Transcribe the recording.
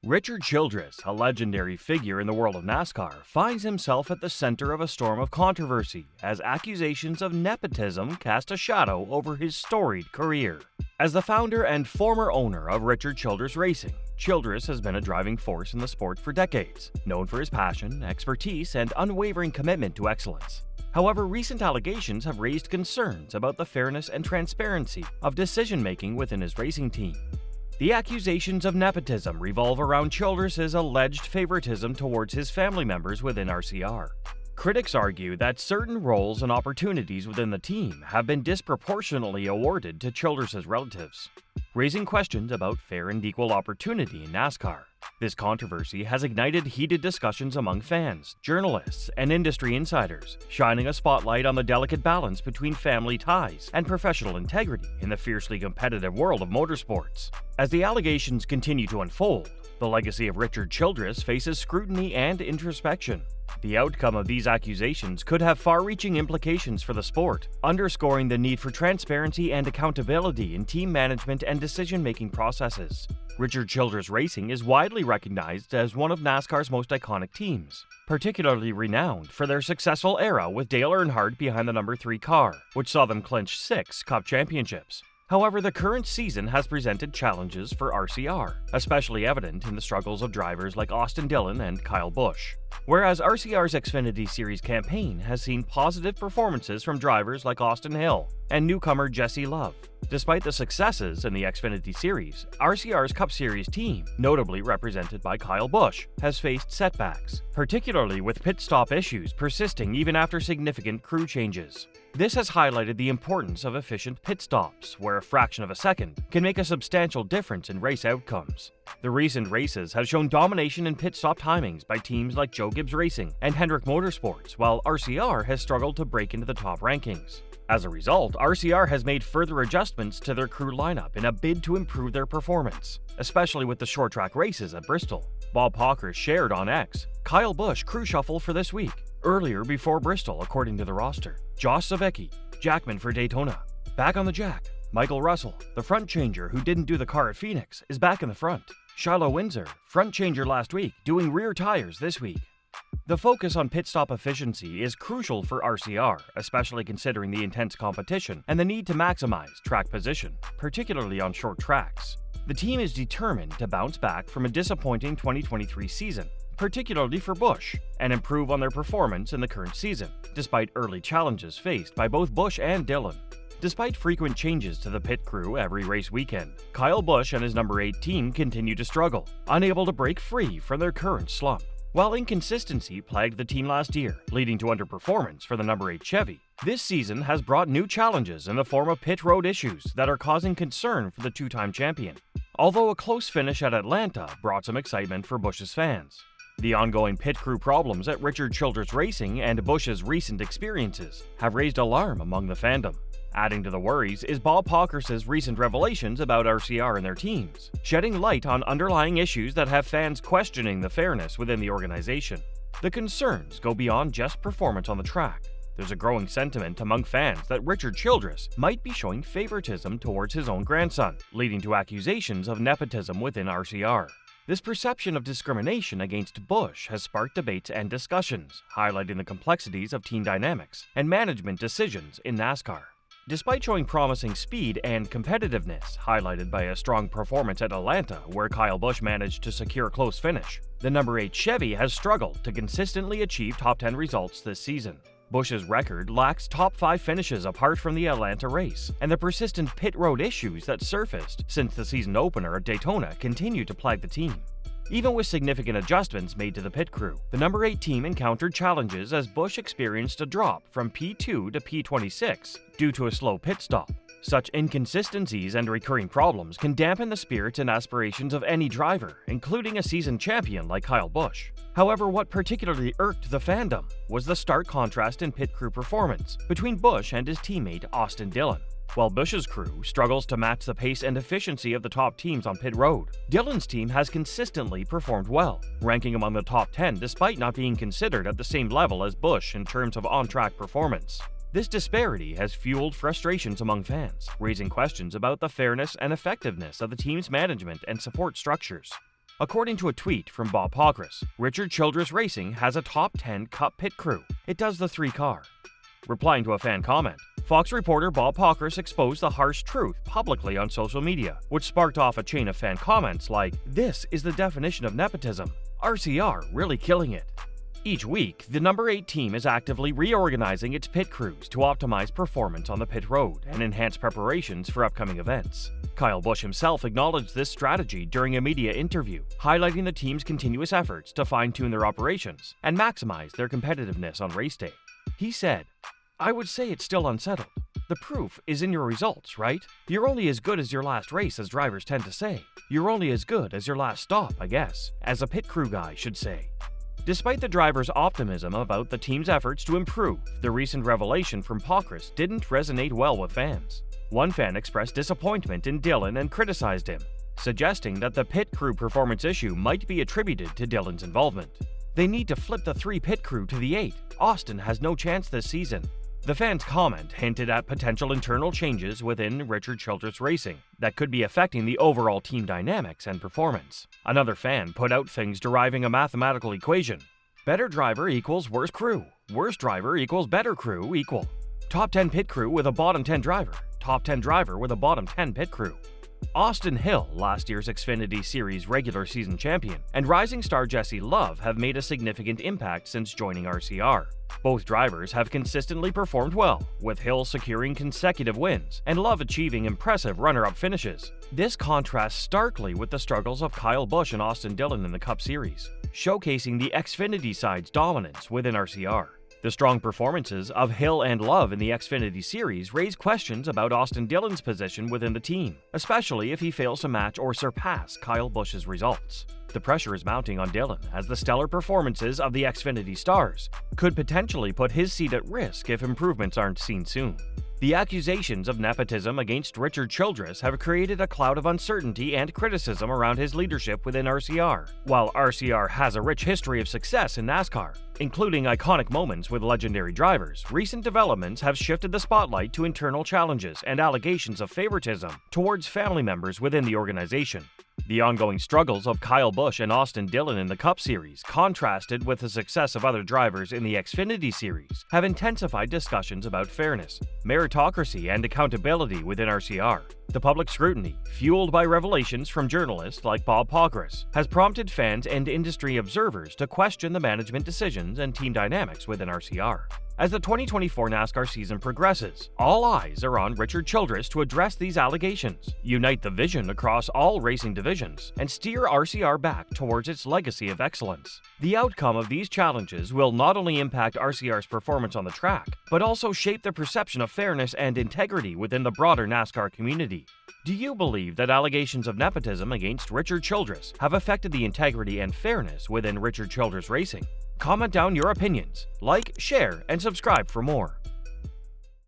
Richard Childress, a legendary figure in the world of NASCAR, finds himself at the center of a storm of controversy as accusations of nepotism cast a shadow over his storied career. As the founder and former owner of Richard Childress Racing, Childress has been a driving force in the sport for decades, known for his passion, expertise, and unwavering commitment to excellence. However, recent allegations have raised concerns about the fairness and transparency of decision-making within his racing team. The accusations of nepotism revolve around Childress's alleged favoritism towards his family members within RCR. Critics argue that certain roles and opportunities within the team have been disproportionately awarded to Childress's relatives, raising questions about fair and equal opportunity in NASCAR. This controversy has ignited heated discussions among fans, journalists, and industry insiders, shining a spotlight on the delicate balance between family ties and professional integrity in the fiercely competitive world of motorsports. As the allegations continue to unfold, the legacy of Richard Childress faces scrutiny and introspection. The outcome of these accusations could have far-reaching implications for the sport, underscoring the need for transparency and accountability in team management and decision-making processes. Richard Childress Racing is widely recognized as one of NASCAR's most iconic teams, particularly renowned for their successful era with Dale Earnhardt behind the number 3 car, which saw them clinch 6 Cup championships. However, the current season has presented challenges for RCR, especially evident in the struggles of drivers like Austin Dillon and Kyle Busch. Whereas RCR's Xfinity Series campaign has seen positive performances from drivers like Austin Hill and newcomer Jesse Love. Despite the successes in the Xfinity Series, RCR's Cup Series team, notably represented by Kyle Busch, has faced setbacks, particularly with pit stop issues persisting even after significant crew changes. This has highlighted the importance of efficient pit stops, where a fraction of a second can make a substantial difference in race outcomes. The recent races have shown domination in pit stop timings by teams like Joe Gibbs Racing and Hendrick Motorsports, while RCR has struggled to break into the top rankings. As a result, RCR has made further adjustments to their crew lineup in a bid to improve their performance, especially with the short track races at Bristol. Bob Hawker shared on X, Kyle Busch crew shuffle for this week. Earlier before Bristol, according to the roster, Josh Savecki, Jackman for Daytona. Back on the jack, Michael Russell, the front changer who didn't do the car at Phoenix, is back in the front. Shiloh Windsor, front changer last week, doing rear tires this week. The focus on pit stop efficiency is crucial for RCR, especially considering the intense competition and the need to maximize track position, particularly on short tracks. The team is determined to bounce back from a disappointing 2023 season, particularly for Busch, and improve on their performance in the current season, despite early challenges faced by both Busch and Dillon. Despite frequent changes to the pit crew every race weekend, Kyle Busch and his number 8 team continue to struggle, unable to break free from their current slump. While inconsistency plagued the team last year, leading to underperformance for the number 8 Chevy, this season has brought new challenges in the form of pit road issues that are causing concern for the 2-time champion. Although a close finish at Atlanta brought some excitement for Busch's fans, the ongoing pit crew problems at Richard Childress Racing and Busch's recent experiences have raised alarm among the fandom. Adding to the worries is Bob Hawker's recent revelations about RCR and their teams, shedding light on underlying issues that have fans questioning the fairness within the organization. The concerns go beyond just performance on the track. There's a growing sentiment among fans that Richard Childress might be showing favoritism towards his own grandson, leading to accusations of nepotism within RCR. This perception of discrimination against Busch has sparked debates and discussions, highlighting the complexities of team dynamics and management decisions in NASCAR. Despite showing promising speed and competitiveness, highlighted by a strong performance at Atlanta where Kyle Busch managed to secure a close finish, the number 8 Chevy has struggled to consistently achieve top 10 results this season. Busch's record lacks top 5 finishes apart from the Atlanta race, and the persistent pit road issues that surfaced since the season opener at Daytona continue to plague the team. Even with significant adjustments made to the pit crew, the number 8 team encountered challenges as Busch experienced a drop from P2 to P26 due to a slow pit stop. Such inconsistencies and recurring problems can dampen the spirits and aspirations of any driver, including a seasoned champion like Kyle Busch. However, what particularly irked the fandom was the stark contrast in pit crew performance between Busch and his teammate Austin Dillon. While Busch's crew struggles to match the pace and efficiency of the top teams on pit road, Dillon's team has consistently performed well, ranking among the top 10 despite not being considered at the same level as Busch in terms of on-track performance. This disparity has fueled frustrations among fans, raising questions about the fairness and effectiveness of the team's management and support structures. According to a tweet from Bob Pockrass, Richard Childress Racing has a top 10 Cup pit crew. It does the 3-car. Replying to a fan comment, Fox reporter Bob Pockrass exposed the harsh truth publicly on social media, which sparked off a chain of fan comments like, "This is the definition of nepotism. RCR really killing it." Each week, the number 8 team is actively reorganizing its pit crews to optimize performance on the pit road and enhance preparations for upcoming events. Kyle Busch himself acknowledged this strategy during a media interview, highlighting the team's continuous efforts to fine-tune their operations and maximize their competitiveness on race day. He said, "I would say it's still unsettled. The proof is in your results, right? You're only as good as your last race, as drivers tend to say. You're only as good as your last stop, I guess, as a pit crew guy should say." Despite the drivers' optimism about the team's efforts to improve, the recent revelation from Pockrass didn't resonate well with fans. One fan expressed disappointment in Dillon and criticized him, suggesting that the pit crew performance issue might be attributed to Dillon's involvement. "They need to flip the 3 pit crew to the 8. Austin has no chance this season." The fan's comment hinted at potential internal changes within Richard Childress Racing that could be affecting the overall team dynamics and performance. Another fan put out things deriving a mathematical equation. Better driver equals worse crew. Worse driver equals better crew equal. Top 10 pit crew with a bottom 10 driver. Top 10 driver with a bottom 10 pit crew. Austin Hill, last year's Xfinity Series regular season champion, and rising star Jesse Love have made a significant impact since joining RCR. Both drivers have consistently performed well, with Hill securing consecutive wins and Love achieving impressive runner-up finishes. This contrasts starkly with the struggles of Kyle Busch and Austin Dillon in the Cup Series, showcasing the Xfinity side's dominance within RCR. The strong performances of Hill and Love in the Xfinity Series raise questions about Austin Dillon's position within the team, especially if he fails to match or surpass Kyle Busch's results. The pressure is mounting on Dillon as the stellar performances of the Xfinity stars could potentially put his seat at risk if improvements aren't seen soon. The accusations of nepotism against Richard Childress have created a cloud of uncertainty and criticism around his leadership within RCR. While RCR has a rich history of success in NASCAR, including iconic moments with legendary drivers, recent developments have shifted the spotlight to internal challenges and allegations of favoritism towards family members within the organization. The ongoing struggles of Kyle Busch and Austin Dillon in the Cup Series, contrasted with the success of other drivers in the Xfinity Series, have intensified discussions about fairness, meritocracy, and accountability within RCR. The public scrutiny, fueled by revelations from journalists like Bob Pockrass, has prompted fans and industry observers to question the management decisions and team dynamics within RCR. As the 2024 NASCAR season progresses, all eyes are on Richard Childress to address these allegations, unite the vision across all racing divisions, and steer RCR back towards its legacy of excellence. The outcome of these challenges will not only impact RCR's performance on the track, but also shape the perception of fairness and integrity within the broader NASCAR community. Do you believe that allegations of nepotism against Richard Childress have affected the integrity and fairness within Richard Childress Racing? Comment down your opinions, like, share, and subscribe for more.